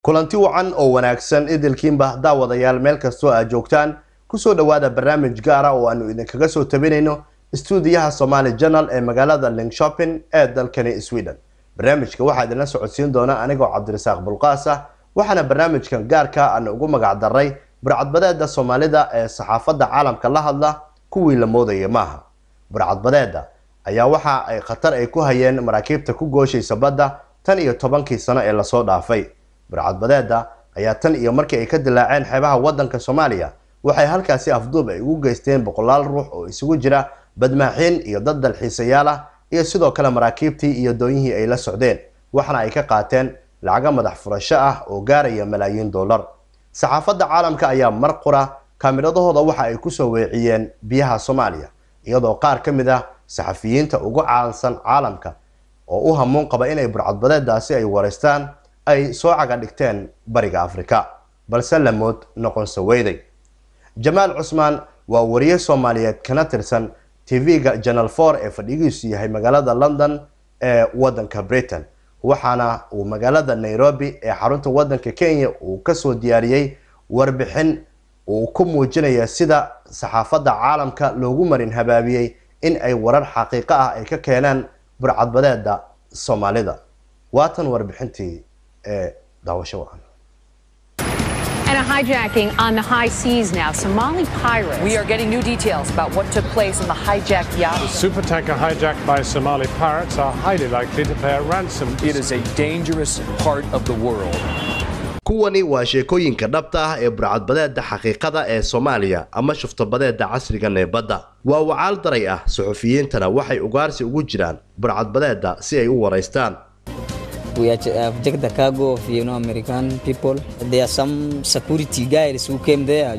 kulanti wacan oo wanaagsan idilkiinba daawadayaal meel kastoo aad joogtaan kusoo dhawaada barnaamij gaar ah oo aanu idinkaga soo tabinayno stuudiyaha Somali Channel ee magaalada Linköping ee dalkani Sweden. barnaamijka waxaa idinla socodsiin doona anigoo Cabdirasaaq Bulqaasa waxaana barnaamijkan gaarka aan ugu magac daray burcadbadeeda Soomaalida ee saxaafadda caalamka la hadla kuwii la moodayay maaha. burcadbadeeda ayaa waxa ay khatar ay ku hayeen maraakiibta ku gooshaysa badda tan iyo 10 sano ee la soo dhaafay. burcadbadeeda ayaa tan iyo markii ay ka dilaaceen xeebaha wadanka Soomaaliya waxay halkaasi afduub ay ugu geysteen boqolaal ruux oo isugu jira badmaaxiin iyo dad dalxiisayaal ah iyo sidoo kale maraakiibtii iyo doonyihii ay la socdeen waxana ay ka qaateen lacag madax furasho ah oo gaaraya malaayiin dollar. saxaafadda caalamka ayaa mar qura kaamiradahooda waxa ay ku soo weeciyeen biyaha Soomaaliya iyadoo qaar ka mid ah saxafiyiinta ugu caansan caalamka oo u hamuun qaba inay burcadbadeedaasi ay wareystaan ay soo caga dhigteen bariga Afrika balse la mood noqon sawayday. Jamaal Cusmaan waa wariye Soomaaliyeed kana tirsan TV-ga Channel 4 ee fadhigiisu yahay magaalada London ee wadanka Britain waxaana uu magaalada Nairobi ee xarunta wadanka Kenya uu ka soo diyaariyay warbixin uu ku muujinaya sida saxaafadda caalamka loogu marin habaabiyay in ay warar xaqiiqo ah ay ka keenaan burcadbadeeda Soomaalida. waatan warbixintii daawasho wacan. And a hijacking on the high seas now. Somali pirates. We are getting new details about what took place on the hijacked yacht. Supertanker hijacked by Somali pirates are highly likely to pay a ransom. It is a dangerous part of the world. kuwani waa sheekooyinka dhabta ah ee burcadbadeeda xaqiiqada ee Soomaaliya ama shuftabadeeda casriga ee badda. waa wacaal daray ah suxufiyiintana waxay ugaarsi ugu jiraan burcadbadeeda si ay u wareystaan. We have checked the cargo of American people. There are some security guys who came there,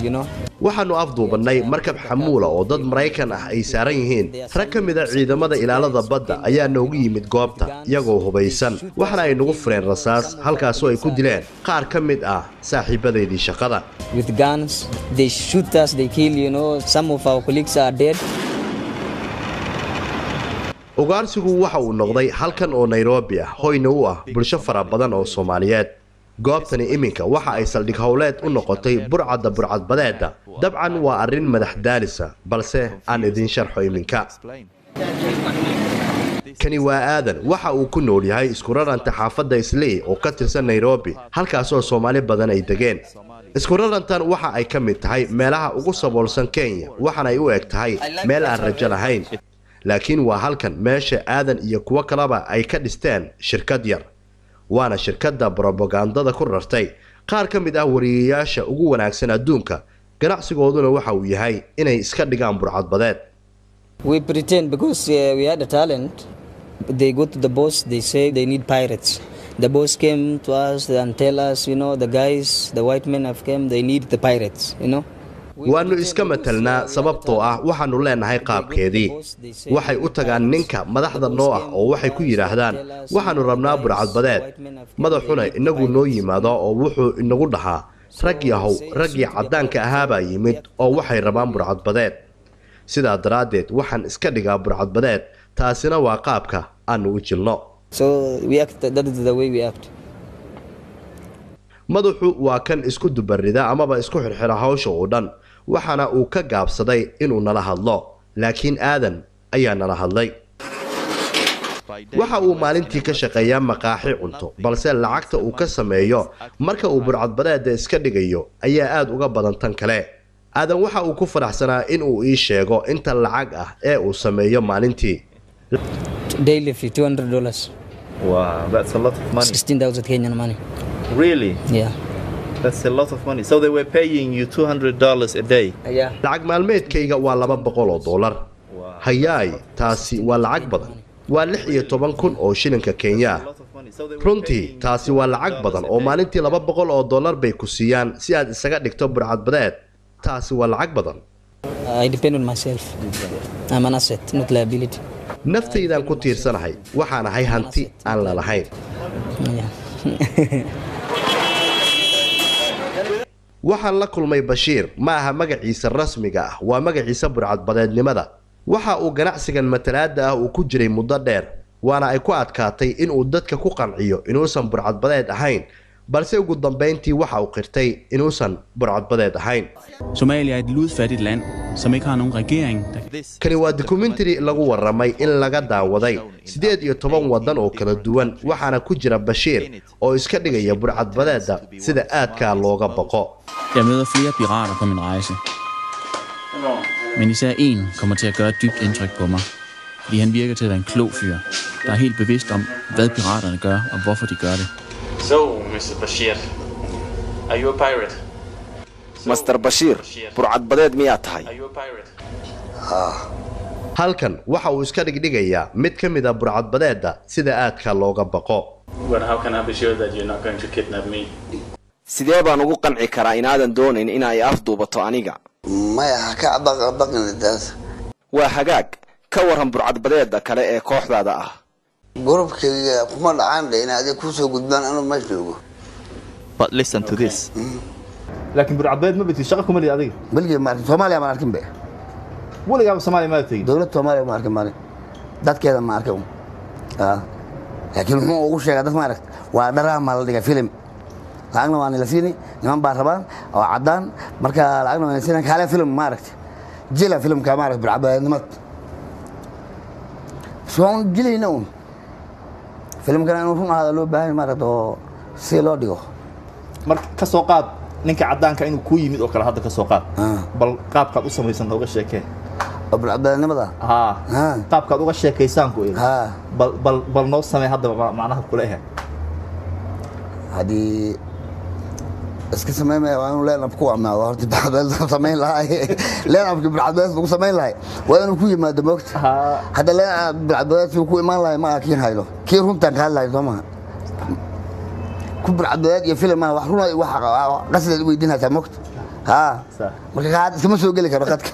waxaanu afduubanay markab xamuula oo dad Mareykan ah ay saaran yihiin. rag ka mid ah ciidamada ilaalada badda ayaa noogu yimid goobta iyagoo hubaysan waxana ay nagu fureen rasaas halkaas oo ay ku dileen qaar ka mid ah saaxiibadeedii shaqada. With guns, they shoot us, they kill, some of our colleagues are dead. ugaarsigu waxa uu noqday halkan oo Nairobi ah hoyna u ah bulsho fara badan oo Soomaaliyeed. goobtani iminka waxa ay saldhig howleed u noqotay burcadbadeeda dabcan waa arin madax daalisa balse aan idin sharxo iminka. kani waa aadan waxa uu ku nool yahay isku raranta xaafadda Islii oo ka tirsan Nairobi halkaas oo Soomaali badan ay degeen. isku rarantan waxa ay ka mid tahay meelaha ugu saboolsan Kenya waxana ay u eg tahay meel aan rajo lahayn. laakiin waa halkan meesha aadan iyo kuwa kalaba ay ka dhisteen shirkad yar waana shirkadda propagandada ku rartay qaar ka mid ah wariyeyaasha ugu wanaagsan adduunka ganacsigooduna waxa uu yahay inay iska dhigaan burcadbadeed. We pretend because we had a talent. They go to the boss, they say they need pirates. The boss came to us and tell us, the guys, the white men have come, they need the pirates, waanu iska matalnaa sababtoo ah waxaanu leenahay qaabkeedii waxay u tagaan ninka madaxda noo ah oo waxay ku yiraahdaan waxaanu rabnaa burcadbadeed madaxuna inagu noo yimaado oo wuxuu inagu dhahaa raggii cadaanka ahaabaa yimid oo waxay rabaan burcadbadeed sidaa daraadeed waxaan iska dhigaa burcadbadeed taasina waa qaabka aanu u jilno. madaxu waa kan isku dubarida amaba isku xirxira hawsha oo dhan waxana uu ka gaabsaday inuu nala hadlo laakiin aadan ayaa nala hadlay. waxa uu maalintii ka shaqeeyaa maqaaxi cunto balse lacagta uu ka sameeyo marka uu burcadbadeeda iska dhigayo ayaa aad uga badan tan kale. aadan waxa uu ku faraxsanaa in uu ii sheego inta lacag ah ee uu sameeyo maalintii. Daily $200. Wow, that's a lot of money. 16,000 Kenyan money. Really? Yeah. That's a lot of money. So they were paying you $200 a day? Yeah. lacag maalmeedkayga waa $200. hayaay taasi waa lacag badan. waa 16,000 oo shilinka Kenya. runtii taasi waa lacag badan oo maalintii $200 bay ku siiyaan si aad isaga dhigto burcadbadeed. taasi waa lacag badan. I depend on myself. I'm an asset, not liability. naftaydan ku tiirsanahay waxaan ahay hanti aan la lahayn. waxaan la kulmay Bashiir ma aha magaciisa rasmiga ah waa magaciisa burcadbadeednimada. waxa uu ganacsigan matalaada ah uu ku jiray muddo dheer waana ay ku adkaatay in uu dadka ku qanciyo inuusan burcadbadeed ahayn balse ugu dambeyntii waxa uu qirtay inuusan burcadbadeed ahayn. Somalia er et ludfattigt land, som ikke har nogen regering. Kani waa documentary lagu waramay in laga daawaday 18 wadan oo kala duwan waxaana ku jira Bashir oo iska dhigaya burcadbadeeda sida aadka looga baqo. Jeg møder flere pirater på min rejse. Men især en kommer til at gøre et dybt indtryk på mig. Fordi han virker til at være en klog fyr, der er helt bevidst om, hvad piraterne gør og hvorfor de gør det. So, Mr. Bashir, are you a pirate? Mr. Bashir, burcadbadeed miyaa tahay? Are you a pirate? Halkan waxa uu iska dhigdhigayaa mid ka mid ah burcadbadeeda sida aadka looga baqo. But how can I be sure that you're not going to kidnap me? Sidee baan ugu qanci karaa inaadan doonayn in ay afduubato aniga? maya ka baqinadaas. Waa hagaag ka waran burcadbadeeda kale ee kooxdaada ah. Gurubkayga kuma dhacaan inaad ku soo gudbaan anu ma joogo. But listen to this. لكن برعباد ما بتي شغلكم اللي هذيك بلقي مارك سوماليا ما نركب به ولا قام سوماليا ما تيجي دولة سوماليا ما نركب مالي دات كذا ما نركبهم لكن هو أول شيء هذا ما نركب ودرا مال ديك فيلم لأنه ما نلفيني نمان باربان أو عدان مركا لأنه نسينا كهلا فيلم ما نركب جيلا فيلم كمان نركب برعباد نمط شلون جيلي نوم فيلم كان نوم هذا لو باين ما نركب سيلو ديو مركا سوقات ninka cadaanka inuu ku yimid oo kala hadda ka soo qaad bal qaabka u samaysan uga sheekay abradnimada qaabka uga sheekaysan ku bal noo samee hadda macnaha kula ah hadii iska sameeyay waan leenab ku ama horta bacdal sameyn lahay leenab bacdal ku sameyn lahay waa inuu ku yimaado moogta hadda leenab bacdal ku imaan lahay ma kiin haylo kii runtan ka hadlay Soomaa كبر عداد يا فيلم ما وحرونا قصد ويدينها تموت ها مركا قاعد اسمه سوق لك رقدك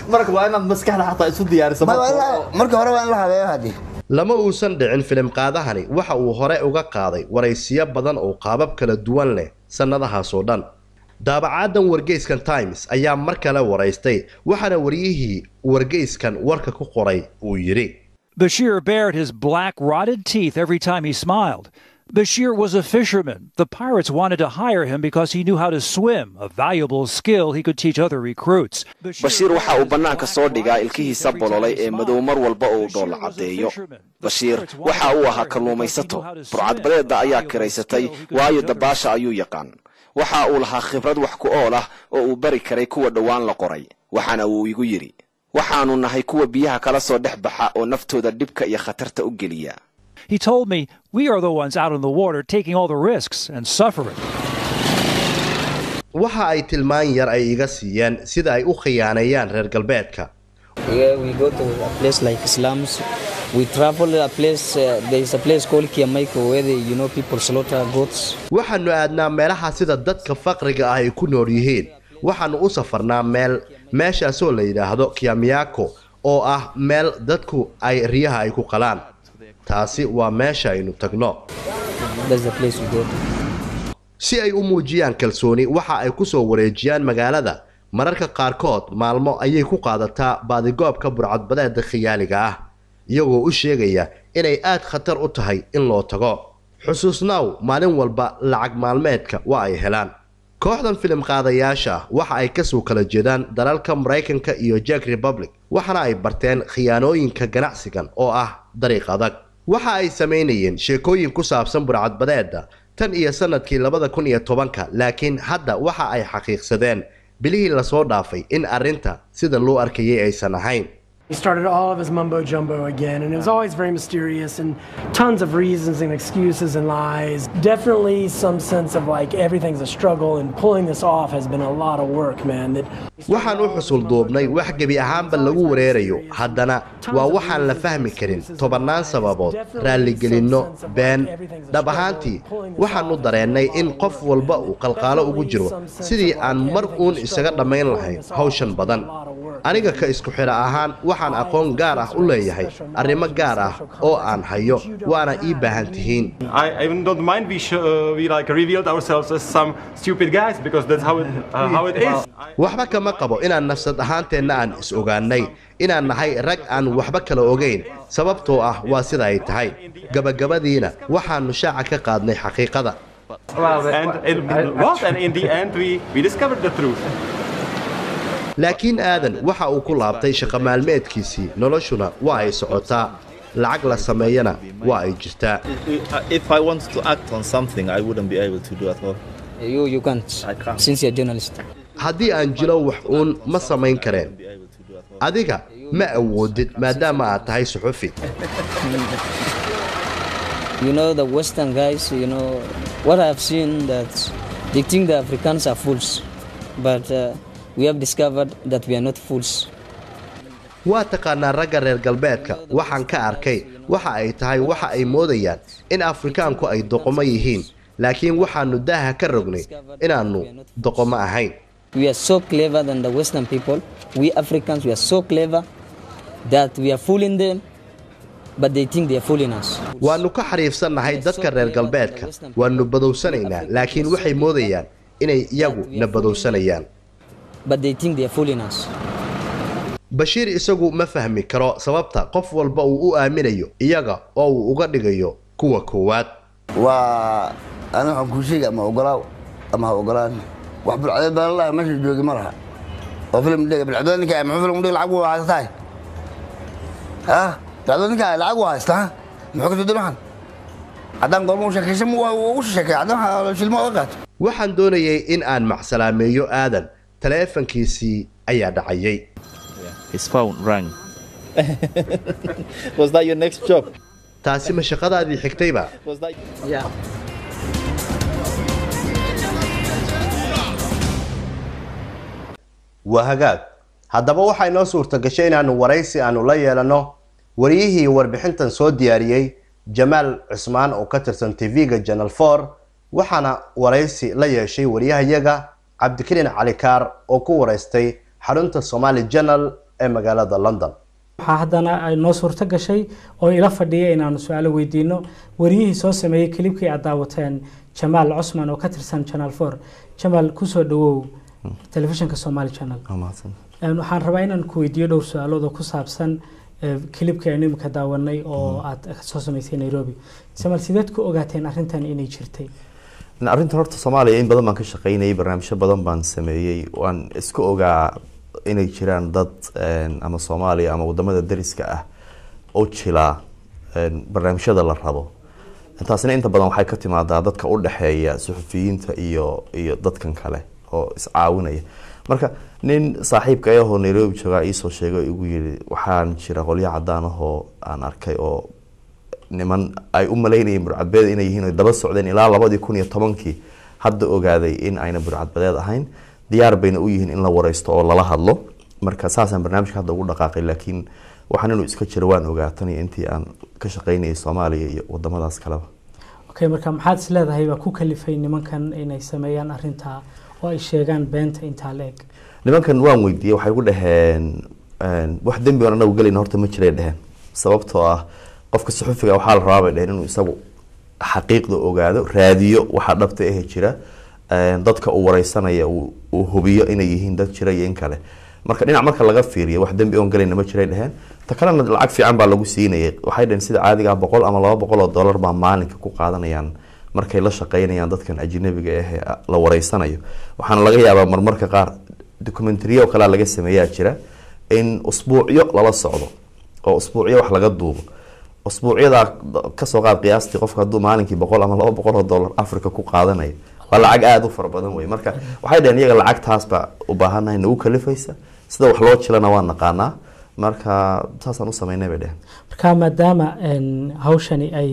مركا وانا مسكحنا حتى اسو ديار سما مركا هore waan la habeeyo hadi lama uusan dhicin film qaadahani waxa uu hore uga qaaday waraysiyo badan oo qaabab kala duwan leh sanadahaas oo dhan daabacaadan wargeyskan Times ayaa mar kale waraystay waxana wariyihii wargeyskan warka ku qoray uu yiri Bashir bared his black rotted teeth every time he smiled. Bashir was a fisherman. The pirates wanted to hire him because he knew how to swim, a valuable skill he could teach other recruits. Bashir waxa uu banaanka soo dhigaa ilkihiisa bololay ee madow mar walba uu dhool cadeeyo. Bashir waxa uu ahaa kalluumaysato. Burcadbadeeda ayaa kireysatay waayo dabaasha ayuu yaqaan. Waxa uu lahaa khibrad wax ku ool ah oo uu bari karay kuwa dhawaan la qoray. Waxaana uu igu yiri waxaanu nahay kuwa biyaha kala soo dhexbaxa oo naftooda dhibka iyo khatarta u geliya. He told me, we are the ones out in the water taking all the risks and suffering. Waxa ay tilmaan yar ay iga siiyeen sida ay u khiyaanayaan reer galbeedka. We go to a place like Slums. We travel a place, there is a place called Kiamaiko where people slaughter goats. Waxaanu aadnaa meelaha sida dadka faqriga ah ay ku nool yihiin. Waxaanu u safarnaa meeshaas oo la yiraahdo Kiamiako oo ah meel dadku ay riyaha ay ku qalaan. taasi waa meesha aynu tagno. Si ay u muujiyaan kalsooni waxa ay ku soo wareejiyaan magaalada mararka qaarkood maalmo ayay ku qaadataa baadigoobka burcadbadeeda khiyaaliga ah iyagoo u sheegaya inay aad khatar u tahay in loo tago. xusuusnaaw maalin walba lacag maalmeedka waa ay helaan. kooxdan filim qaadayaasha waxa ay ka soo kala jeedaan dalalka Mareykanka iyo Czech Republic waxana ay barteen khiyaanooyinka ganacsigan oo ah dariiq adag. waxa ay sameynayeen sheekooyin ku saabsan burcadbadeeda tan iyo sanadkii 2010 laakiin hadda waxa ay xaqiiqsadeen bilihii la soo dhaafay in arinta sida loo arkayay aysan ahayn. He started all of his mumbo jumbo again, and it was always very mysterious and tons of reasons and excuses and lies. Definitely some sense of like everything's a struggle, and pulling this off has been a lot of work, man. waxaan u xusul doobnay wax gabi ahaanba lagu wareerayo haddana waa waxaan la fahmi karin tobannaan sababood raali gelinno been dhab ahaantii waxaan u dareennay in qof walba uu qalqaalo ugu jiro sidii aan mar uun isaga dhammayn lahayn hawshan badan. aniga ka isku xira ahaan waxaan aqoon gaar ah u leeyahay arrimo gaar ah oo aan hayo waana ii baahan tihiin. I even don't mind we like revealed ourselves as some stupid guys because that's how it is. waxba kama qabo inaan nafsad ahaanteena aan is ogaanay inaan nahay rag aan waxba kala ogeyn sababtoo ah waa sida ay tahay gabagabadiina waxaanu shaaca ka qaadnay xaqiiqada. And in the end, we discovered the truth. laakiin aadan waxa uu ku laabtay shaqo maalmeedkiisii noloshuna waa ay socotaa lacag la sameeyana waa ay jirtaa. If I wanted to act on something, I wouldn't be able to do at all. You can't. I can't. Since you're a journalist. haddii aan jiro wax uun ma samayn kareen adiga ma awoodid maadaama aad tahay suxufi. You know, the Western guys, you know, what I've seen that they think the Africans are fools. But we have discovered that we are not fools. waa taqaanaa ragga reer galbeedka waxaan ka arkay waxa ay tahay waxa ay moodayaan in Afrikaanku ay doqomo yihiin laakiin waxaanu daaha ka rognay inaanu doqomo ahayn. We are so clever than the Western people. We Africans, we are so clever that we are fooling them, but they think they are fooling us. waanu ka xariifsannahay dadka reer galbeedka waanu badowsanaynaa laakiin waxay moodayaan inay iyagu na badowsanayaan. But they think they are fooling us. Bashiir isagu ma fahmi karo sababta qof walba uu u aaminayo iyaga oo uu uga dhigayo kuwa koowaad. waa ana waxaan ku sheegay ama ogolaaw ama ogolaan wax bilcad baa la ma joogi maraha oo film dhiga bilcad ninka ama film dhiga lacag waa haystay bilcad ninka lacag waa haystaa muxuu ka doodan hadan goormo shaqaysan uu shaqay hadan filmo ogaat. waxaan doonayay in aan macsalaameeyo aadan taleefankiisii ayaa dhacayay. His phone rang. Was that your next job? taasi ma shaqadaadii xigtayba? Was that? Yeah. waa hagaag haddaba waxay noo suurta gashay inaanu waraysi aanu la yeelano wariyihii warbixintan soo diyaariyey Jamaal Cusmaan oo ka tirsan TV-ga Channel 4 waxaana waraysi la yeeshay wariyahayaga Cabdikariin Cali Kaar oo ku waraystay xarunta Somali Channel ee magaalada London. waxaa haddana ay noo suurta gashay oo ila fadhiya inaanu su'aalo weydiino wariyihii soo sameeyay klibkii aad daawateen Jamaal Cusmaan oo ka tirsan Channel 4. Jamaal ku soo dhawow telefishinka Somali Channel. waxaan rabaa inaan ku weydiiyo dhowr su'aalood oo ku saabsan klibka aynu imika daawanay oo aad soo sameysay Nairobi. Jamaal sideed ku ogaateen arrintan inay jirtay? arrintan horta Soomaaliya in badan baan ka shaqeynayay barnaamijyo badan baan sameeyay waan isku ogaa inay jiraan dad ama Soomaaliya ama wadamada dariska ah oo jila barnaamijyada la rabo. intaasina inta badan waxay ka timaadaa dadka u dhaxeeya suxufiyiinta iyo dadkan kale oo is caawinaya. marka nin saaxiibka ah oo Nairobi jooga ii soo sheegay igu yiri waxaan jira qolyo cadaan ah oo aan arkay oo niman ay u maleynayeen burcadbeed inay yihiin oo daba socdeen ilaa 2010kii hadda ogaaday in ayna burcadbeed ahayn diyaar bayna u yihiin in la waraysto oo lala hadlo. marka saasan barnaamijka hadda ugu dhaqaaqay laakiin waxaan inuu iska jiro waan ogaatan intii aan ka shaqeynayay Soomaaliya iyo wadamadaas kale. Okay, marka maxaad is leedahay waa ku kalifay nimankan inay sameeyaan arrinta oo ay sheegaan beenta inta leeg? nimankan waan weydiiyay waxay ku dhaheen wax dambi aan anagu galin horta ma jiray dhaheen sababtoo ah qofka suxufiga waxa la rabaa dhaheen inuu isagu xaqiiqda ogaado raadiyo waxa dhabta ah jira dadka uu wareysanaya uu hubiyo inay yihiin dad jira iyo in kale. marka dhinac marka laga fiiriyo wax dambi aan galin ma jiray dhaheen ta kalena lacag fiican baa lagu siinayay waxay dhaheen sida caadiga 100 ama 200 dollar baa maalinka ku qaadanayaan markay la shaqeynayaan dadkan ajnabiga ah la wareysanayo. waxaana laga yaabaa marmarka qaar documentary oo kala laga sameeyaa jira in usbuucyo lala socdo oo usbuucyo wax laga duubo. usbuucyada ka soo qaad qiyaastii qofka haduu maalinkii 100 ama 200 dollar Afrika ku qaadanayo waa lacag aad u fara badan way. marka waxay dhaheen iyaga lacagtaas ba u baahanahay inuu kalifaysa sida wax loo jilana waa naqaanaa. marka taasaan u sameynay bay dhaheen. marka maadaama hawshani ay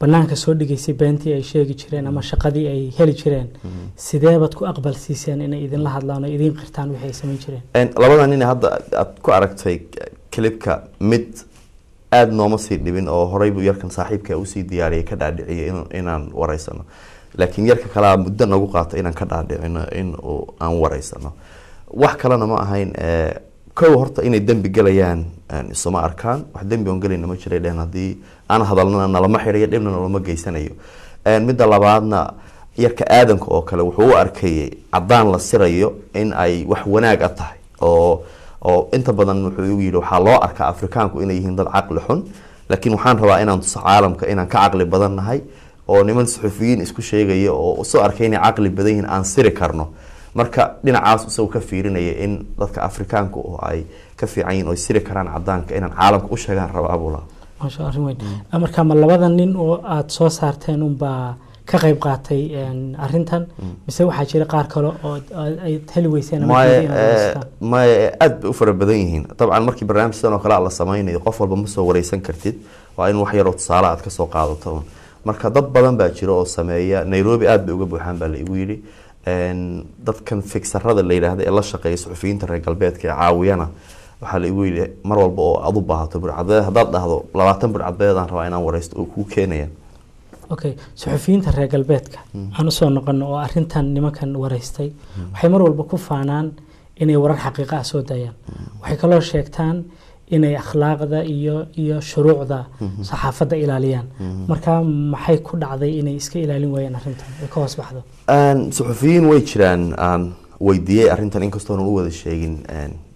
banaanka soo dhigaysay beentii ay sheegi jireen ama shaqadii ay heli jireen sidee baad ku aqbalsiiseen inay idin la hadlaan oo idin qirtaan wixii ay sameyn jireen? labadan nin hadda aad ku aragtay klibka mid aad nooma sii dhibin oo horay buu yarkan saaxiibka u sii diyaariyay ka dhaadhiciyay inaan wareysano laakiin yarka kala muddo nagu qaatay inaan ka dhaadhicino in aan wareysano. wax kalena ma ahayn kow horta inay dambi galayaan isma arkaan wax dambi on galayna ma jiray dheen hadii aan hadalnana nalama xiriyo dhibna nalama geysanayo. midda labaadna yarka aadanka oo kale wuxuu u arkay cadaan la sirayo in ay wax wanaag ah tahay oo inta badan wuxuu igu yiri waxa loo arkaa Afrikaanku inay yihiin dad caqli xun laakiin waxaan rabaa inaan tuso caalamka inaan ka caqli badan nahay oo niman suxufiyiin isku sheegaya oo soo arkay inay caqli badan yihiin aan siri karno marka dhinacaas isagu ka fiirinaya in dadka Afrikaanka oo ay ka fiican yihiin oo siri karaan cadaanka inaan caalamka u sheegaan rabo abula ma sha Allah weyn marka ma labada nin oo aad soo saarteen baa ka qayb qaatay arintan mise waxa jira qaar kale oo ay heli weyseen ma aad u fara badan yihiin dabcan markii barnaamijkan oo kale la sameeyay qof walba ma soo wareysan kartid waa in wax yar oo tusaale aad ka soo qaadato marka dad badan baa jira oo sameeya Nairobi aad bay uga buuxaan baa la igu yiri dadkan fixarada la yiraahdo ee la shaqeeya suxufiyiinta reer galbeedka ee caawiyana waxa la igu yiri mar walba oo aad u baahato burcadbeed hadaad dhahdo 20 burcadbeed aan rabaa inaan wareysto oo ku keenaya okay suxufiyiinta reer galbeedka aanu soo noqon oo arintan nimankan wareystay waxay mar walba ku faanaan inay warar xaqiiqo ah soo daayaan waxay kaloo sheegtaan inay akhlaaqda iyo shuruucda saxaafadda ilaaliyaan marka maxay ku dhacday inay iska ilaalin waayeen arintan ay ka hoos baxdo suxufiyiin way jiraan aan weydiiyay arintan inkastoo aan u wada sheegin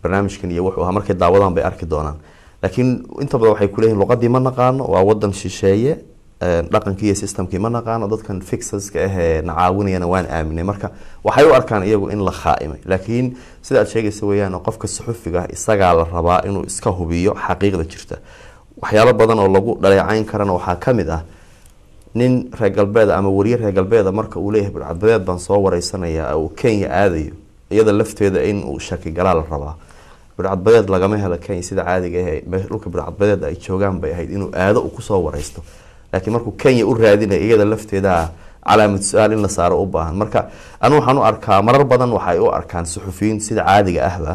barnaamijkan iyo wuxuu ahaa markay daawadaan bay arki doonaan laakiin inta badan waxay ku leeyihiin luqadii ma naqaano waa wadan shisheeye dhaqankii iyo systemkii ma naqaano dadkan fixerska ah ee nacaawinayana waan aaminay marka waxay u arkaan iyagu in la khaaimay laakiin sida aad sheegaysa weeyaan qofka suxufiga isaga la rabaa inuu iska hubiyo xaqiiqda jirta waxyaalo badan oo lagu dhaleecayn karana waxa kamid ah nin reer galbeed ama wariye reer galbeed marka uu leeyahay burcadbadeed baan soo wareysanaya oo Kenya aadayo iyada lafteeda in uu shaki galaal rabaa burcadbadeed lagama helo Kenya sida caadiga ah dhulka burcadbadeed ay joogaan bay ahayd inuu aado uu ku soo wareysto laakiin markuu Kenya u raadinay iyada lafteeda calaamad su'aal in la saaro u baahan marka anu waxaan u arkaa marar badan waxay u arkaan suxufiyiin sida caadiga ahba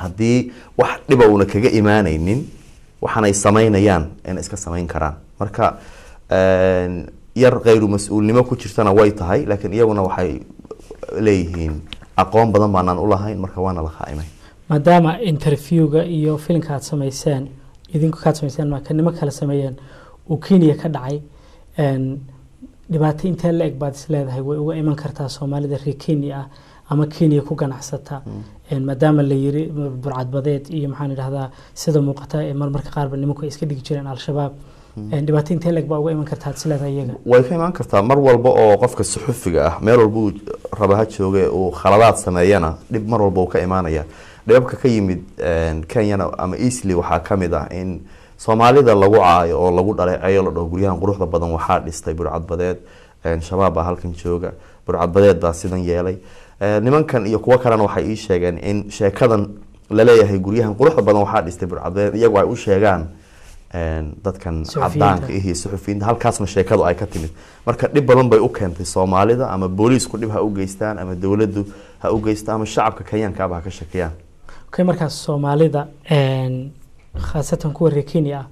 hadii wax dhiba una kaga iimaanaynin waxaan ay sameynayaan in iska sameyn karaan marka yar qeyru mas'uulnimo ku jirtana way tahay laakiin iyaguna waxay leeyihiin aqoon badan baan u lahayn marka waana la khaaimay maadaama interviewga iyo filimka aad sameyseen idinku ka sameyseen ma kanimo kala sameeyeen oo Kenya ka dhacay dhibaato inta la eg baad isleedahay way uga iman kartaa Soomaalida reer Kenya ama Kenya ku ganacsata maadaama la yiri burcadbadeed iyo maxaan idhahdaa sida muuqata ee marmarka qaar nimanku iska dhigi jireen al-shabaab dhibaato inta la eg baa uga iman kartaa isleedahay iyaga way ka iman kartaa mar walba oo qofka suxufiga ah meel walba uu rabaha jooge oo khaladaad sameeyana dib mar walba uu ka imaanaya dhibka ka yimid Kenya ama Eastleigh waxa kamid ah in Soomaalida lagu caayo oo lagu dhaleecayo la dhaw guryahan quruxda badan waxa dhistay burcadbadeed shabaab halkan jooga burcadbadeed baa sidan yeelay nimankan iyo kuwa kalena waxay ii sheegeen in sheekadan la leeyahay guryahan quruxda badan waxa dhistay burcadbadeed iyagu ay u sheegaan dadkan cadaanka iyo suxufiyiinta halkaasna sheekadu ay ka timid marka dhib badan bay u keentay Soomaalida ama booliisku dhib ha u geystaan ama dawladdu ha u geystaan ama shacabka Kenyaanka ba ka shaqeeyaan okay markaas Soomaalida khaasatan kuwa reer Kenya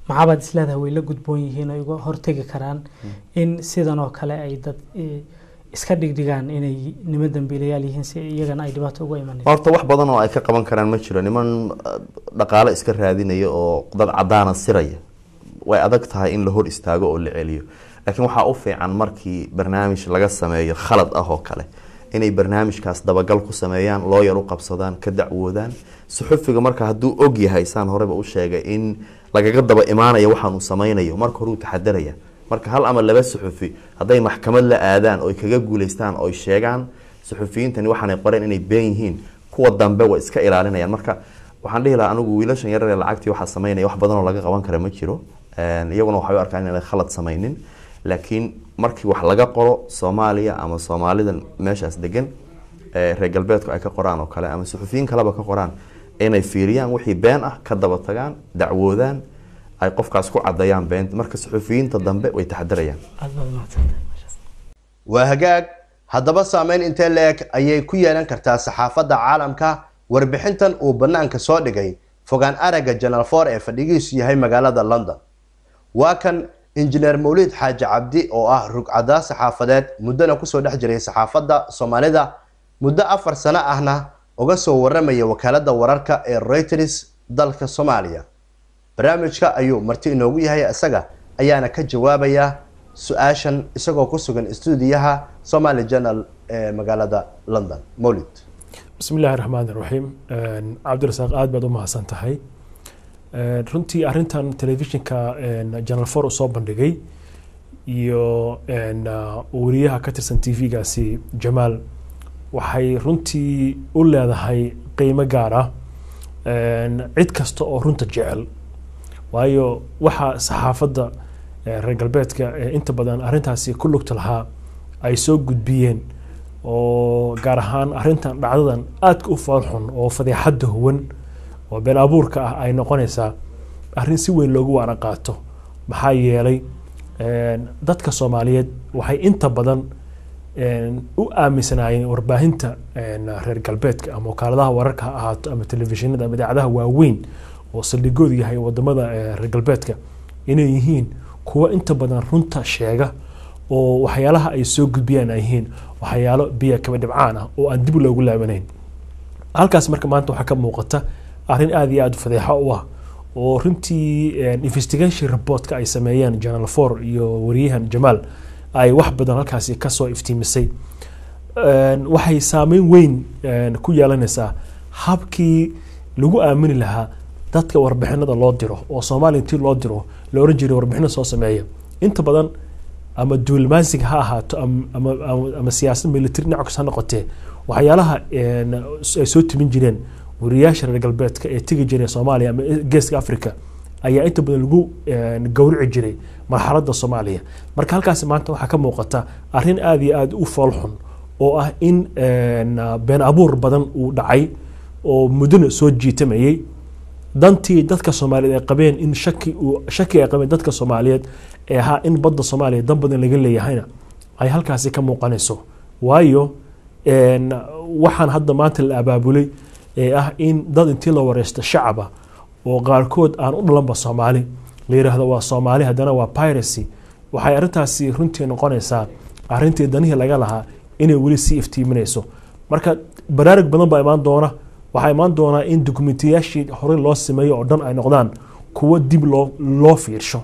maxaabad islaada way la gudboon yihiin oo uga hortagi karaan in sidan oo kale ay dad iska dhigdhigaan inay niman dambiilayaal yihiin si iyagana ay dhibaato uga imanayaan horta wax badan oo ay ka qaban karaan ma jiro niman dhaqaale iska raadinaya oo dad cadaana siraya way adag tahay in la hor istaago oo la celiyo laakiin waxa u fiican markii barnaamij laga sameeyo khalad ah oo kale inay barnaamijkaas dabagal ku sameeyaan lawyer u qabsadaan ka dacwoodaan suxufiga marka haduu og yahay saan horeba u sheegay in lagaga daba imaanayo waxaan uu sameynayo marka hore uu taxadaraya marka hal ama laba suxufi haday maxkamad la aadaan oo kaga guuleystaan oo sheegaan suxufiyiintani waxaan ay qoreen inay been yihiin kuwa dambe way iska ilaalinayaan marka waxaan dhihi lahaa anigu wiilashan yar ee lacagtii waxa sameynaya wax badan oo laga qaban kara ma jiro iyaguna waxay u arkaan inay khalad sameynin laakiin markii wax laga qoro Soomaaliya ama Soomaalida meeshaas degan reer galbeedku ay ka qoraan oo kale ama suxufiyiin kaleba ka qoraan inay fiiriyaan wixii been ah ka daba tagaan dacwoodaan ay qofkaas ku cadayaan been marka suxufiyiinta dambe way taxadarayaan waa hagaag haddaba saameyn intee leeg ayay ku yeelan kartaa saxaafadda caalamka warbixintan uu banaanka soo dhigay fogaan araga Channel 4 ee fadhigiisu yahay magaalada London waa kan injineer Mawlid Xaaji Cabdi oo ah rugcada saxaafadeed muddana ku soo dhex jiray saxaafadda Soomaalida muddo 4 sano ahna uga soo waramaya wakaalada wararka ee Reuters dalka Soomaaliya barnaamijka ayuu marti inoogu yahay asaga ayaana ka jawaabaya su'aashan isagoo ku sugan stuudiyaha Somali Channel ee magaalada London Mawlid bismillaahir rahmaanir rahiim Cabdirasaaq aad baad u mahadsan tahay runtii arintan telefishinka Channel 4 soo bandhigay iyo wariyaha ka tirsan TV-gaasi Jamaal waxay runtii u leedahay qiimo gaar ah cid kasta oo runta jecel waayo waxa saxaafadda reer galbeedka inta badan arrintaasi ku lugta lahaa ay soo gudbiyeen oo gaar ahaan arrintan dhacdadan aadka u foolxun oo fadeexadda huwan oo been abuurka ah ay noqonaysaa arrin si weyn loogu waana qaato maxaa yeelay dadka Soomaaliyeed waxay inta badan u aaminsanaayeen warbaahinta reer galbeedka ama wakaaladaha wararka ha ahaato ama telefishinada ama idaacadaha waaweyn oo saldhigoodu yahay wadamada reer galbeedka inay yihiin kuwa inta badan runta sheega oo waxyaalaha ay soo gudbiyaan ay yihiin waxyaalo biyo kaba dhibcaan ah oo aan dib loogu laabanayn halkaas marka maanta waxa ka muuqata arrin aad iyo aad fadeexo u ah oo runtii investigation report-ka ay sameeyeen Channel 4 iyo wariyahan Jamaal ay wax badan halkaasi ka soo iftiimisay waxay saameyn weyn ku yeelanaysaa habkii lagu aamini lahaa dadka warbixinada loo diro oo Soomaaliya intii loo diro la oran jiray warbixino soo sameeya inta badan ama diblomaasiga ha ahaato ama siyaasad military dhinac ka noqotee waxyaalaha ay soo timin jireen wariyaasha reer galbeedka ee tigi jiray Soomaaliya ama geeska Afrika ayaa inta badan lagu gowrici jiray marxaladda Soomaaliya marka halkaas maanta waxa ka muuqata arrin aad iyo aad u foolxun oo ah in been abuur badan uu dhacay oo muddo soo jiitamayay dantii dadka Soomaaliyeed ay qabeen in shaki ay qabeen dadka Soomaaliyeed ee ahaa in badda Soomaaliya dan badan laga leeyahayna ay halkaasi ka muuqanayso waayo waxaan hadda maanta la abaabulay ee ah in dad intii la wareysto shacaba oo qaarkood aan u dhalanba Soomaali la yiraahdo waa Soomaali hadana waa piracy waxay arintaasi runtii noqonaysaa arintii danihii laga lahaa inay weli sii iftiiminayso marka baraarug badan baa imaan doona waxaa imaan doonaa in dokumentiyaashii hore loo sameeyo oo dhan ay noqdaan kuwo dib loo fiirsho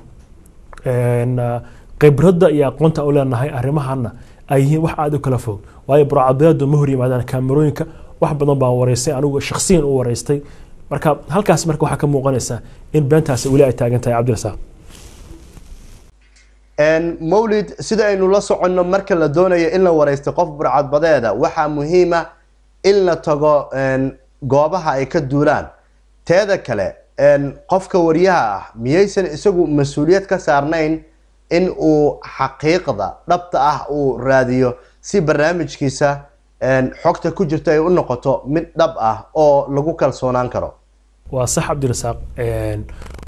khibradda iyo aqoonta u leenahay arrimahana ay yihiin wax aad u kala fog waayo burcadbeedu ma hor yimaadaan kaamirooyinka wax badan baan wareystay anigu shakhsiyan u wareystay marka halkaas marka waxaa ka muuqanaysa in beentaasi weli ay taagan tahay Cabdirasaaq mawlid sida aynu la soconno marka la doonayo in la wareysto qof burcadbadeeda waxaa muhiim ah in la tago goobaha ay ka duulaan teeda kale qofka wariyaha ah miyaysan isagu mas'uuliyad ka saarnayn in uu xaqiiqda dhabta ah uu raadiyo si barnaamijkiisa xogta ku jirta ay u noqoto mid dhab ah oo lagu kalsoonaan karo waa sax Cabdirasaaq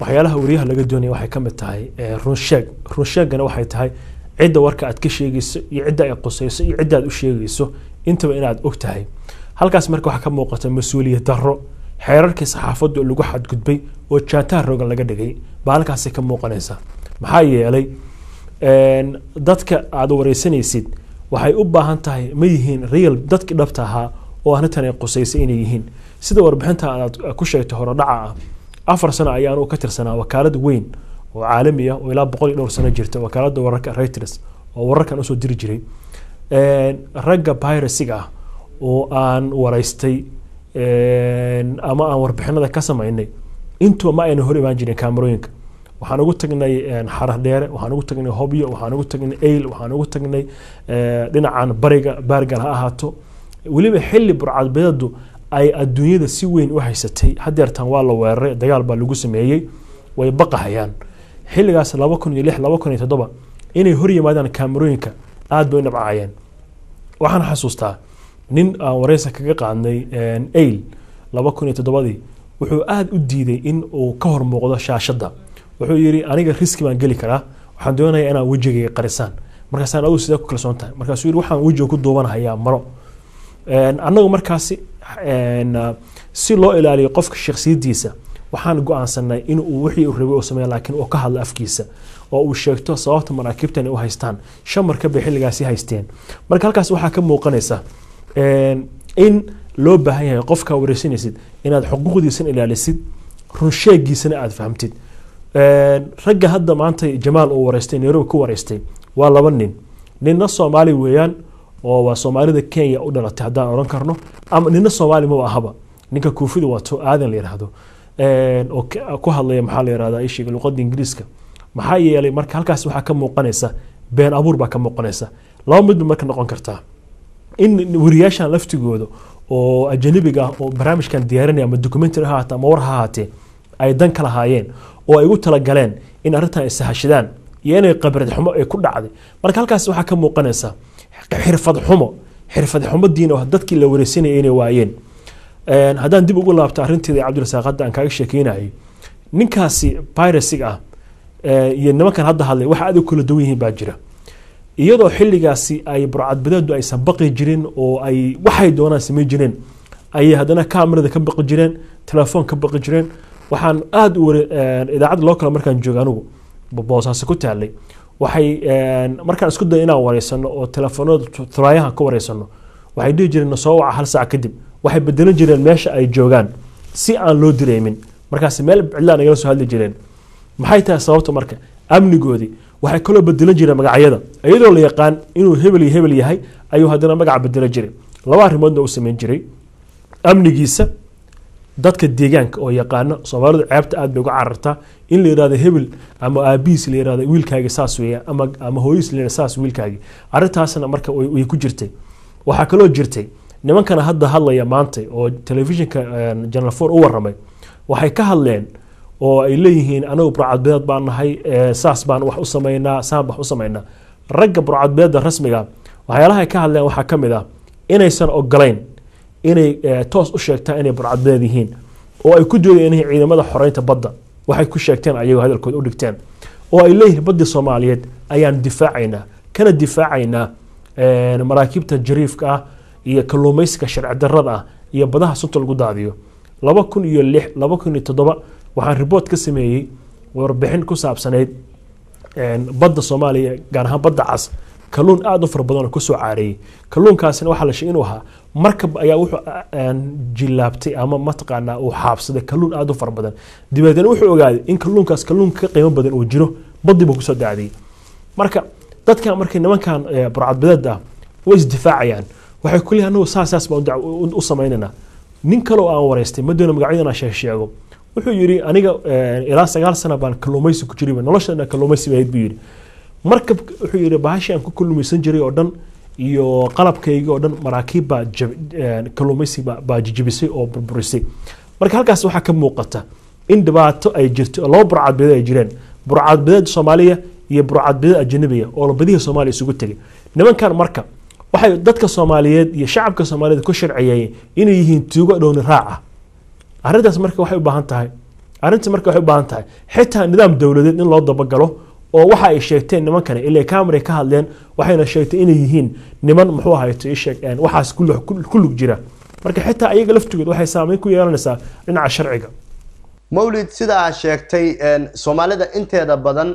waxyaalaha wariyaha laga doonayo waxay ka mid tahay run sheegana waxay tahay cidda warka aad ka sheegayso iyo cidda ay qosayso iyo cidda aad u sheegayso intaba inaad og tahay halkaas marka waxa ka muuqata mas'uuliyad darro xeerarkii saxaafaddu lagu xadgudbay oo jaantaar rogan laga dhigay baa halkaas ka muuqanaysa maxaa yeelay dadka aad wareysanaysid waxay u baahan tahay ma yihiin real dadkii dhabta ahaa oo arrintan ay qosaysay inay yihiin sida warbixinta aad ku sheegtay hore dhaca 4 sano ayaan ka tirsanaa wakaalad weyn oo caalami ah oo ilaa 100 dhowr sano jirta wakaaladda wararka Reuters oo wararkan usoo diri jiray ragga piracy-ga ah oo aan wareystay ama aan warbixinada ka samaynay intuu ma ayna hor imaan jirin kaamirooyinka waxaan ugu tagnay xarar dheere waxaan ugu tagnay hobyo waxaan ugu tagnay eyl waxaan ugu tagnay dhinacan bariga baargal ha ahaato weliba xilli burcadbeedu ay adduunyada si weyn u haysatay hadeertan waa la weeraray dagaal baa lagu sameeyay way baqahayaan xilligaas 2006 2007 inay hor yimaadaan kaamirooyinka aad bay nabcayeen waxaan xasuustaa nin aan wareysa kaga qaadnay eyl 2007 wuxuu aad u diiday in uu ka hor muuqdo shaashada wuxuu yiri aniga riski baan gali karaa waxaan doonayaa inaan wajigayga qarisaan markaasaan adu sidoo ku kalsoon tahay markaasuu yiri waxaan wajiga ku duubanayaa maro annagu markaasi si loo ilaaliyo qofka shakhsiyadiisa waxaan go'aansanay in uu wixii uu rabay oo sameeyo laakiin uu ka hadlo afkiisa oo uu sheegto sababta maraakiibtan ay u haystaan shamarka bay xilligaasi haysteen marka halkaas waxaa ka muuqanaysa in loo baahan yahay qofka wareysanaysid inaad xuquuqdiisa ilaalisid run sheegiisana aad fahamtid ragga hadda maanta Jamaal oo wareystay Nairobi ku wareystay waa 2 nin ninna Soomaali weeyaan oo waa Soomaalida Kenya u dhalatay hadaan oran karno ama ninna Soomaali ma ahaba ninka koofida wato aadan la yiraahdo oo ku hadlaya maxaa la yiraahdaa ishiga luqadda Ingiriiska maxaa yeelay marka halkaas waxa ka muuqanaysa been abuur baa ka muuqanaysa laba mid marka noqon kartaa in wariyaashan laftigooda oo ajnabiga ah oo barnaamijkan diyaarinaya ama documentary ha ahaatee ama war ha ahaatee ay dan ka lahaayeen oo ay ugu talagaleen in arrintan ay sahashadaan iyo inay qabrad xumo ay ku dhacday marka halkaas waxaa ka muuqanaysa xirfad xumo diin oo dadkii la wareysanayay inay waayeen haddaan dib ugu laabto arrinteeda cabdirasaaq hadda aan kaaga sheekeynayay ninkaasi piracy ah iyo nimankan hadda hadlay waxa aad u kala duwan yihiin baa jira iyadoo xilligaasi ay burcadbadeedu aysan baqi jirin oo ay waxay doonaan samay jireen ayay haddana kaamirada ka baqi jireen telefoon ka baqi jireen waxaan aad u idaacadda loo kale markaan jooga anigu boosaaso ku taalay waxay markaan isku day inaan wareysano oo telefoonada turaayahan ka wareysano waxay dhihi jireen soo waca hal saac kadib waxay bedelan jireen meesha ay joogaan si aan loo direemin markaas meel cidlaan nagala soo hadli jireen maxay tahay sababta marka amnigoodii waxay kaloo bedelan jireen magacyada iyadoo la yaqaan inuu hebel yahay ayuu haddana magaca bedelan jiray laba arrimoodna uu samayn jiray amnigiisa dadka deegaanka oo yaqaana Soomaalidu ceebta aad bay uga carartaa in la yiraahdo hebel ama aabiis la yiraahdo wiilkaaga saas weeyaa ama hooyis la yiraahdo saas wiilkaaga arrintaasna marka way ku jirtay waxa kaloo jirtay nimankana hadda hadlaya maanta oo telefishinka Channel 4 u waramay waxay ka hadleen oo ay leeyihiin anagu burcadbeed baan nahay saas baan wax u sameeynaa saabax u sameeynaa ragga burcadbeeda rasmiga waxyaalaha ay ka hadleen waxa kamid ah inaysan ogolayn inay toos u sheegtaan inay burcadbeed yihiin oo ay ku doodeen inay ciidamada xoreynta badda waxay ku sheegteen ayagoo hadalkooda u dhigteen oo ay leeyihiin badda Soomaaliyeed ayaan difaacaynaa kana difaacaynaa maraakiibta jariifka ah iyo kalluumaysiga sharci darrada ah iyo badaha sunta lagu daadiyo 2006 2007 waxaan report ka sameeyay warbixin ku saabsaneyd badda Soomaaliya gaar ahaan badda cas kalluun aad u fara badan oo ku soo caareeyay kalluunkaasina waxa la sheegay inuu ahaa markab ayaa wuxuu jilaabtay ama mataqaanaa uu xaabsaday kalluun aad u fara badan dibadana wuxuu ogaaday in kalluunkaas kalluun ka qiimo badan uu jiro badii buu ku soo daaday marka dadkan markay nimankan burcadbadeed ah way isdifaacayaan waxay kulli anagu saas baan u sameeynaa nin kale oo aan wareystay madoona magacyadana sheego wuxuu yiri aniga ilaa 9 sano baan kalluumaysi ku jiray noloshana kalluumaysi bayd buu yiri markab wuxuu yiri baashi aan ku kalluumaysan jiray oo dhan iyo qalabkayga oo dhan maraakiib baa kalluumaysi baa jijibisay oo burburisay marka halkaas waxa ka muuqata in dhibaato ay jirto loo burcadbadeed ay jireen burcadbadeed Soomaaliya iyo burcadbadeed ajnabiga oo labadiisa Soomaaliya isugu tagay nimankan marka waxay dadka Soomaaliyeed iyo shacabka Soomaaliyeed ku sharciyeen inay yihiin tuugo dhown raaca arrintaas marka waxay u baahan tahay xitaa nidaam dawladeed in loo dabagalo oo waxa ay sheegteen nimankan ilaa camera ka hadleen waxayna sheegtay inay yihiin niman muxuu ahaayay sheegeen waxaas ku lug jira marka xitaa ayaga laftigood waxay saameyn ku yeelanaysaa dhinaca sharciga mawlid sida aad sheegtay Soomaalida inteeda badan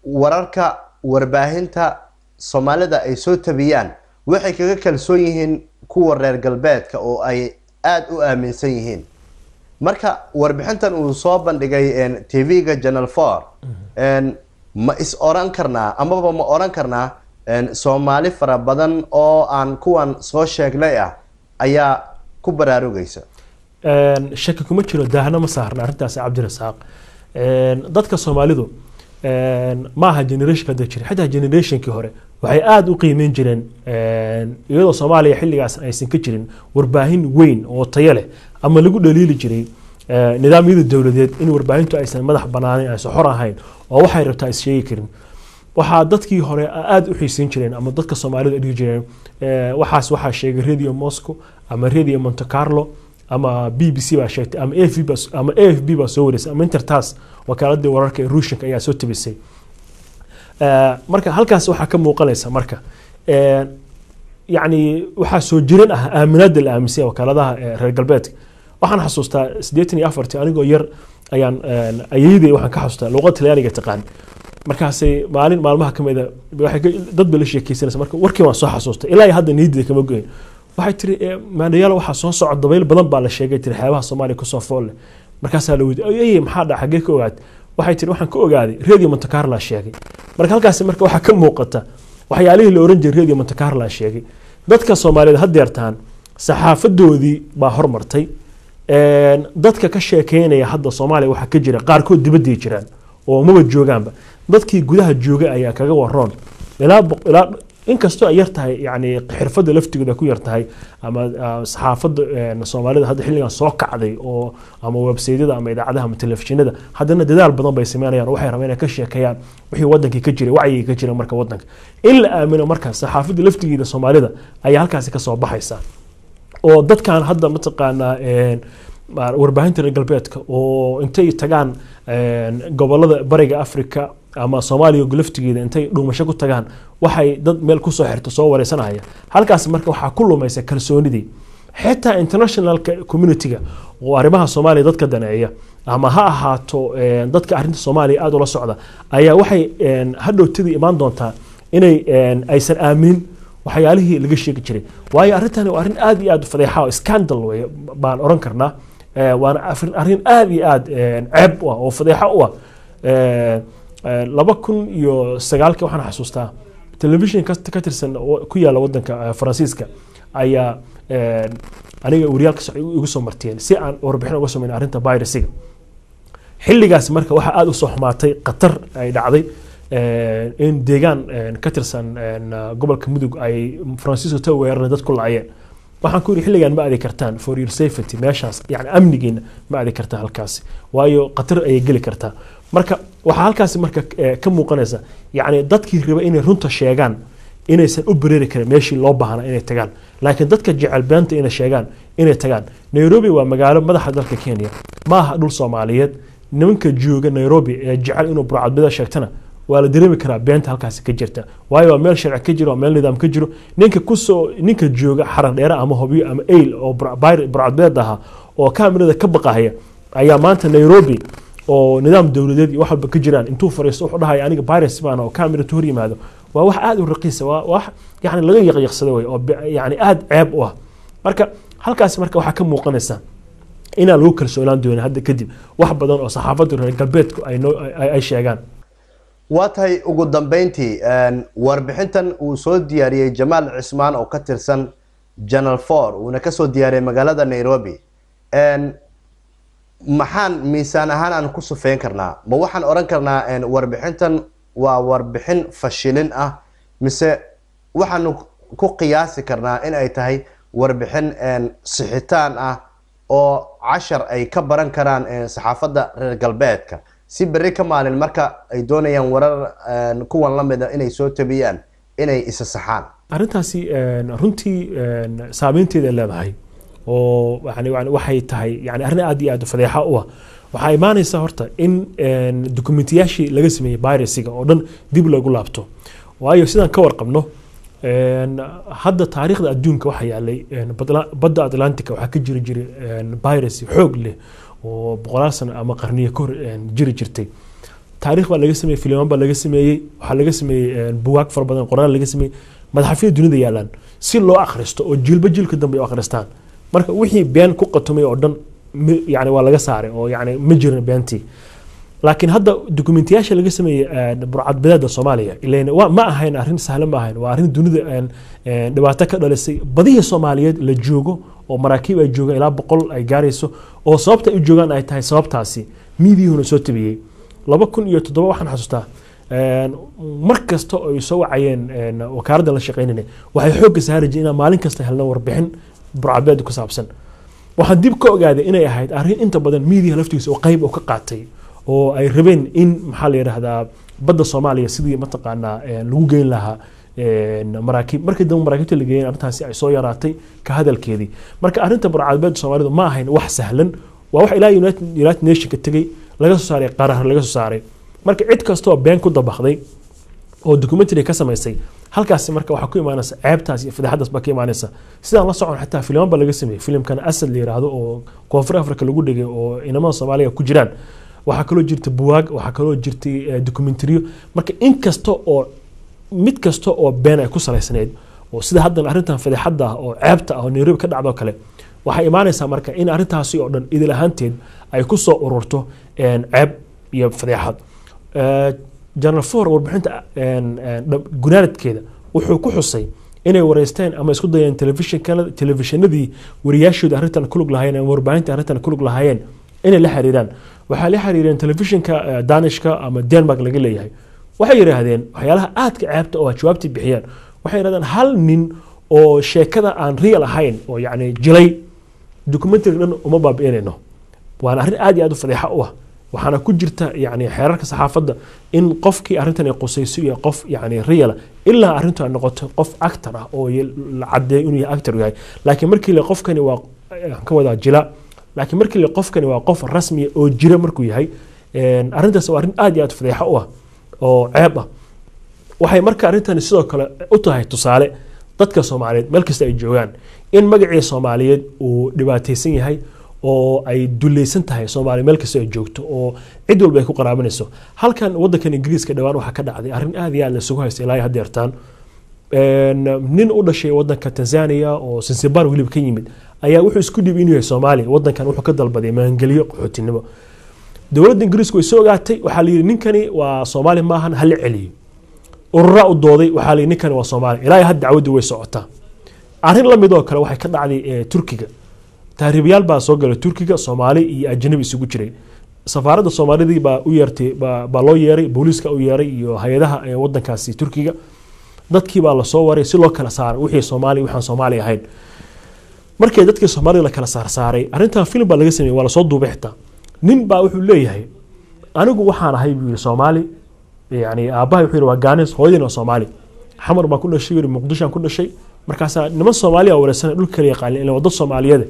wararka warbaahinta Soomaalida ay soo tabiyaan waxay kaga kalsoon yihiin kuwa reer galbeedka oo ay aad u aaminsan yihiin marka warbixintan uu soo bandhigay TV-ga Channel 4 ma is oran karnaa ama ma oran karnaa Soomaali fara badan oo aan kuwan soo sheegnay ah ayaa ku baraarugaysa shaki kuma jiro daahna ma saarna arrintaas Cabdirasaaq dadka Soomaalidu ma aha generation ka jira xitaa generationkii hore waxay aad u qiimeyn jireen iyadoo Soomaaliya xilligaas aysan ka jirin warbaahin weyn oo tayo leh ama lagu dhaliili jiray nidaamyada dawladeed in warbaahintu aysan madax banaanin aysan xor ahayn oo waxay rabtaa is sheegi karin waxa dadkii hore aad u xiisin jireen ama dadka Soomaalidu dhigi jireen waxa sheegay Radio Moscow ama Radio Monte Carlo ama BBC baa sheegtay ama AFP baa soo wareysay ama Intertas wakaaladda wararka ee Ruushka ayaa soo tabisay marka halkaas waxa ka muuqanaysa marka يعني waxa soo jiran ah aaminada la aaminsan wakaaladaha reer galbeedka waxaan xasuustaa 84 anigoo yar ayaan ayeeyday waxaan ka xasuustaa luqadda Talyaaniga taqaan markaasay maalmaha kamid ah waxay dad bal sheekaysanaysa marka warkii waan soo xasuustay ilaa hadda niidida kama goyn waxay tiri maadayaal waxa soo socda dabayl badan baa la sheegay tiri xeebaha Soomaaliya ku soo fool markaas la weydiiyay maxaa dhaca xagee ka ogaad waxay tiri waxaan ka ogaaday Radio Monte Carlo sheegay marka halkaas marka waxa ka muuqata waxyaalihii la oran jiray Radio Monte Carlo sheegay dadka Soomaaliyeed had yeertaan saxaafadoodii baa hormartay dadka ka sheekeynaya hadda Soomaaliya waxa ka jira qaar kood dibadda jiraan oo ma joogaanba dadkii gudaha joogay ayaa kaga waroon ilaa inkastoo ay yartahay yani xirfadda laftigeeda ku yartahay ama saxaafadda Soomaalida hadda xilligan soo kacday oo ama website-yada ama idaacadaha ama telefishinada haddana dadaal badan bay sameynayaan waxay rabaan inay ka sheekeeyaan wixii wadankii ka jiray wacyiga ka jiray marka wadanka in la aamino marka saxaafadda laftigeeda Soomaalida ayaa halkaas ka soo baxaysa oo dadkan hadda mataqaana warbaahinta reer galbeedka oo intay tagaan gobolada bariga Afrika ama Soomaaliya laftigeeda intay dhuumasho ku tagaan waxay dad meel ku soo xirto soo wareysanaya halkaas marka waxa ku lumaysa kalsoonidii xitaa international community-ga oo arrimaha Soomaaliya dadka daneeya ama ha ahaato dadka arrinta Soomaaliya aad ula socda ayaa waxay hadhowtadii imaan doontaa inay aysan aamin waxyaalihii laga sheegi jiray waayo arrintan waa arrin aad iyo aad fadeexa oo scandal way baan oran karnaa waana arrin aad iyo aad ceeb oo fadeexa u ah 2009 waxaan xasuustaa television ka tirsan ku yaala wadanka Faransiiska ayaa aniga wariyaalka igu soo martiyeen si aan warbixin uga sameeyay arrinta virusiga xilligaas marka waxa aad u soo xumaatay qatar ay dhacday in deegaan ka tirsan gobolka Mudug ay Faransiiska ta weerareen dad ku laayeen waxaan ku yiri xilligan ma aadi kartaan for your safety meeshaas yani amnigiina ma aadi kartaa halkaas waayo qatar ay gali kartaa marka waxa halkaas marka ka muuqanaysa yani dadkii raba inay runta sheegaan inaysan u bareeri karin meeshii loo baahnaa inay tagaan laakiin dadka jecel beenta inay sheegaan inay tagaan Nairobi waa magaalo madaxa dalka Kenya ma aha dhul Soomaaliyeed nimanka jooga Nairobi ee jecel inuu burcadbada sheegtana waa la dareemi karaa beenta halkaas ka jirta waayo meel sharci ka jiro meel nidaam ka jiro ninka jooga xaran dheera ama hobiyo ama eel oo burcadbada ah oo kaamirada ka baqahaya ayaa maanta Nairobi oo nidaam dawladeed iyo wax walba ka jiraan intuu fariisto wuxuu dhahay aniga virus baan oo kaamira hor yimaado waa wax aad u raqiis ah wax yani laga yaqyaqsado way oo yani aad ceeb u ah marka halkaas marka waxa ka muuqanaysa in lagu kalsoonaan doono hadda kadib wax badan oo saxaafadda reer galbeedku ay sheegaan waa tahay ugu dambeyntii warbixintan uu soo diyaariyay Jamaal Cismaan oo ka tirsan Channel 4 uuna ka soo diyaariyay magaalada Nairobi maxaan miisaan ahaan aan ku sufeyn karnaa ma waxaan oran karnaa warbixintan waa warbixin fashilin ah mise waxaan ku qiyaasi karnaa in ay tahay warbixin sixitaan ah oo cashar ay ka baran karaan saxaafadda reer galbeedka si bari ka maalin marka ay doonayaan warar kuwan la mid ah inay soo tabiyaan inay isa saxaan arrintaasi runtii saameynteeda leedahay oo waxay tahay yani arrin aad iyo aad fadeexa u ah waxa imaanaysa horta in dokumentiyaashii laga sameeyay virusiga oo dhan dib lagu laabto waayo sidaan ka warqabno hadda taariikhda adduunka waxa yaalay badda Atlantic waxa ka jiray virus xoog leh oo boqolaal sano ama qarniyo ka hor jirtay taariikh baa laga sameeyay filmaan baa laga sameeyay waxa laga sameeyay buugaag far badan qoraal laga sameeyay madaxafyada dunida yaalaan si loo akhristo oo jiilka dambe u akhristaan marka wixii been ku qatumay oo dhan yani waa laga saaray oo yani ma jirin beentii laakiin hadda dokumentiyaasha laga sameeyay burcadbadeeda Soomaaliya ileen ma ahayn arrin sahlan ma ahayn waa arrin dunida dhibaato ka dhalisay badihii Soomaaliyeed la joogo oo maraakiib ay joogaan ilaa 100 ay gaarayso oo sababta ay joogaan ay tahay sababtaasi miidiyuhuna soo tabiyay 2007 waxaan xasuustaa markasta oo ay soo wacayeen wakaaladda la shaqeynayay waxay xoog saarayeen in maalin kasta helno warbixin burcadbadeed ku saabsan waxaan dib ka ogaaday inay ahayd arrin inta badan miidiyaha laftiisa oo qayb oo ka qaatay oo ay rabeen in maxaa la yiraahdaa badda Soomaaliya sidii mataqaanaa lagu geyn lahaa maraakiib markii dambe maraakiibta la geeyay arrintaasi ay soo yaraatay ka hadalkeedii marka arrinta burcadbadeed Soomaalidu ma ahayn wax sahlan waa wax ilaa United Nations ka tagay laga soo saaray qarar laga soo saaray marka cid kasta oo been ku dabaqday oo documentary ka samaysay halkaas marka waxa ku imaanaysa ceebtaas iyo fadaxadaas ba ka imaanaysa sidaan la socon xitaa filim ba laga sameeyay filimkan asal la yiraahdo oo Koonfur Afrika lagu dhigay oo inama Soomaaliya ku jiraan waxa kaloo jirta buugaag waxa kaloo jirtay documentary marka in kasta oo mid kasta oo been ay ku salaysanayd oo sida hadda arrintan fadaxada oo ceebta ah oo Nairobi ka dhacdo kale waxa imaanaysa marka in arrintaasi oo dhan idil ahaanteed ay ku soo ururto ceeb iyo fadaxad Channel 4 warbixinta gunaanadkeeda wuxuu ku xusay inay wareysteen ama isku dayeen telefishinadii wariyaashooda arrintan ku lug lahaayeen ama warbaahinta arrintan ku lug lahaayeen inay la xiriiraan waxa la xiriireen telefishinka Danishka ama Denmark laga leeyahay waxay yiraahdeen waxyaalaha aadka ceebta oo jawaabtii bixiyaan waxay yiraahdeen hal nin oo sheekada aan real ahayn oo yacni jilay documentary dhan uma baabi'inayno waana arrin aad iyo aad u fadeexa u ah waxaana ku jirta yacni xeerarka saxaafadda in qofkii arrintan ay qusayso iyo qof yacni real ilaa arrintu ay noqoto qof actor ah oo la caddeeyo inuu yahay actor yahay laakiin markii la qofkani waa ka wada jila laakiin markii la qofkani waa qof rasmi oo jira markuu yahay arrintaas waa arrin aad iyo aad fadeexa u ah oo ceeb ah waxay marka arrintani sidoo kale u tahay tusaale dadka Soomaaliyeed meel kasta ay joogaan in magacii Soomaaliyeed uu dhibaataysan yahay oo ay dulaysan tahay Soomaaliya meel kasta ay joogto oo cid walba ay ku qaraabanayso halkan wadankan Ingiriiska dhawaan waxa ka dhacday arrin aad iyo aad la sugu haystay ilaa hadda yartaan nin u dhashay wadanka Tanzania oo Zanzibar waliba ka yimid ayaa wuxuu isku dhibay inuu yahay Soomaali wadankan wuxuu ka dalbaday maangeliyo qaxootinimo dowladda Ingiriiska way soo ogaatay waxa la yiri ninkani waa Soomaali ma ahan hal celiyo urura u dooday waxa la yiri ninkani waa Soomaali ilaa hadda dacwadu way socotaa arrin la mid oo kale waxay ka dhacday Turkiga taariikhyaal baa soo galay Turkiga Soomaali iyo ajnabi isugu jiray safaaradda Soomaalida baa u yeertay baa loo yeeray booliska u yeeray iyo hay'adaha wadankaasi Turkiga dadkii baa la soo waray si loo kala saaro wixii Soomaali waxaan Soomaali ahayn markii dadkii Soomaali la kala saaray arrintan film baa laga sameeyay waa la soo duubay xitaa nin baa wuxuu leeyahay anigu waxaan ahay buu Soomaali yani aabahay wuxuu waa Gaanes hooyadina Soomaali xamar baa ku dhashay Muqdisho ku dhashay markaas niman Soomaali ah walaasana dhulka kale yaqaan in wada Soomaaliyeed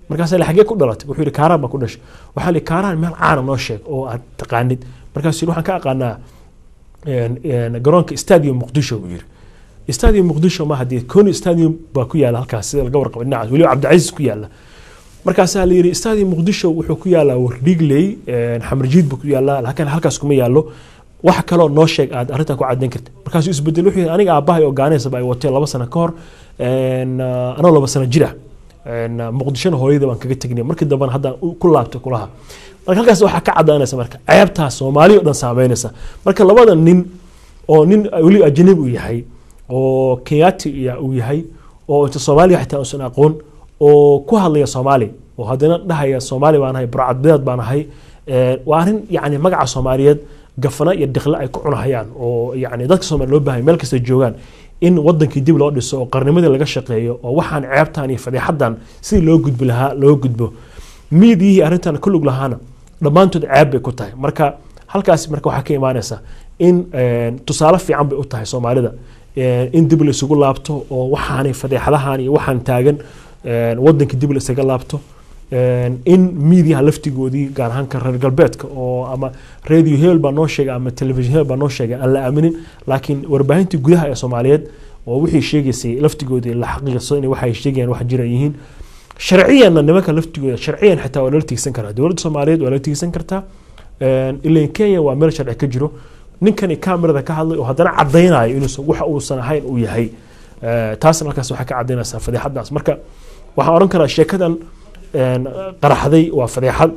markaas la xagee ku dhalatay wuxuu yiri Kaaraan baa ku dhashay waxa la Kaaraan meel caan noo sheeg oo aad taqaanid markaas waxaan ka aqaanaa garoonka stadium Muqdisho uu yiri stadium Muqdisho ma hadii kooni stadium baa ku yaala halkaas sida laga warqabay dhinacaas wali Cabdicasiis ku yaala markaas la yiri stadium Muqdisho wuxuu ku yaala Wardhigley Xamarjiid buu ku yaala laakiin halkaas kuma yaalo wax kale oo noo sheeg aad arrinta ku cadeyn kartid markaas isbedel wuxuu aniga aabahay oo Gaanes baa ay watay 2 sano ka hor ana 2 sano jira Muqdisho hooyada baan kaga tagnay markii dambe hadda ku laabtay kulaha marka halkaas waxa ka cadaanaysa marka ceebta Soomaaliya oo dhan saameynaysa marka labada nin oo nin wali ajnabi u yahay oo Kenyaati uu yahay oo inta Soomaaliya xitaa uusan aqoon oo ku hadlaya Soomaali oo hadana dhahaya Soomaali baan ahay burcadbeed baan ahay waa arrin yani magaca Soomaaliyeed gafana iyo diqla ay ku cunahayaan oo yani dadka Soomaaliyeed loo baahay meel kasta joogaan in wadankii dib loo dhiso oo qarnimadii laga shaqeeyo oo waxaan ceebtaan iyo fadeexadan si loo gudbo lahaa loo gudbo miidii arrintan ku lug lahaana dhamaantood ceeb bay ku tahay marka halkaas marka waxa ka imaanaysa in tusaale fiican bay u tahay Soomaalida in dib la isugu laabto oo waxaan fadeexadahan iyo waxaan taagan wadankii dib la isaga laabto in media laftigoodii gaar ahaan ka reer galbeedka oo ama radio heel baa noo sheegay ama television heel baa noo sheegay aan la aaminin laakiin warbaahintii gudaha ee Soomaaliyeed oo wixii sheegaysay laftigoodii la xaqiiqsan in waxay sheegayaan wax jira yihiin sharciyan nimanka laftigooda sharciyan xitaa waa la tigsan karaa dowladda Soomaaliyeed waa la tigsan kartaa ilaa Kenya waa meel sharci ka jiro ninkani kamerada ka hadlay oo haddana cadeynayo inuu waxa uu san ahayn uu yahay taasna halkaas waxa ka cadeynaysa fadeexadaas marka waxaan oran karaa sheekadan qaraxday waa fadeexad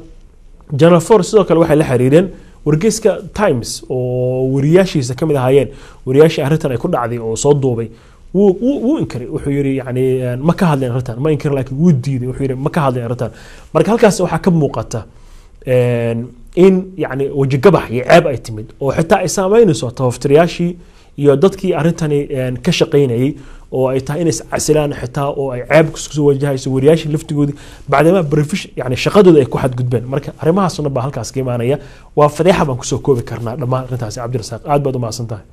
Channel 4 sidoo kale waxay la xiriireen wargeyska Times oo wariyaashiisa kamid ahaayeen wariyaashii arrintan ay ku dhacday oo soo duubay wuu inkiray wuxuu yiri yani ma ka hadleen arrintan ma inkir laakiin wuu diiday wuxuu yiri ma ka hadleen arrintan marka halkaas waxa ka muuqata in yani wajigabax iyo ceeb ay timid oo xitaa ay saameynayso tafaftirayaashii iyo dadkii arrintani ka shaqeynayay oo ay tahay inay casilaan xitaa oo ay ceeb ku soo wajahayso wariyaashii laftigoodii bacdama profession yani shaqadooda ay ku xadgudbeen marka arrimahaasna baa halkaas ka imaanaya waa fadeexa baan ku soo koobi karnaa dhammaan arrintaasi Cabdirasaaq aad baad u mahadsantahay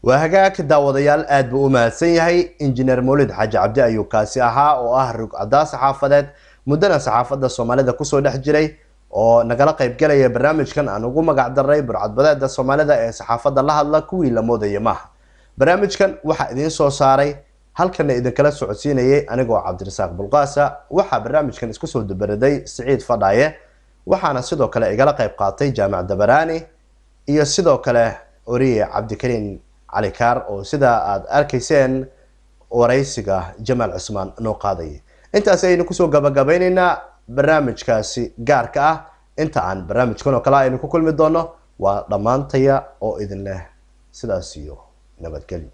waa hagaag daawadayaal aad buu u mahadsan yahay injineer Mawlid Xaaji Cabdi ayuu kaasi ahaa oo ah rugcada saxaafadeed mudana saxaafadda Soomaalida ku soo dhex jiray oo nagala qayb galaya barnaamijkan aan ugu magac daray burcadbadeeda Soomaalida ee saxaafadda la hadla kuwii la moodayay maaha barnaamijkan waxa idin soo saaray halkan idin kala socodsiinayay anigoo Cabdirasaaq Bulqaasa waxa barnaamijkan isku soo dabaraday Saciid Fadhaaye waxaana sidoo kale igala qayb qaatay Jaamac Dabaraani iyo sidoo kale Oriye Cabdikariin Cali Kaar oo sida aad arkayseen waraysiga Jamaal Cusmaan noo qaaday intaas aynu ku soo gabagabaynayna barnaamijkaasi gaarka ah inta aan barnaamijkan oo kale aynu ku kulmi doono waa dhamaantaya oo idin leh sidaas iyo nabadgelyo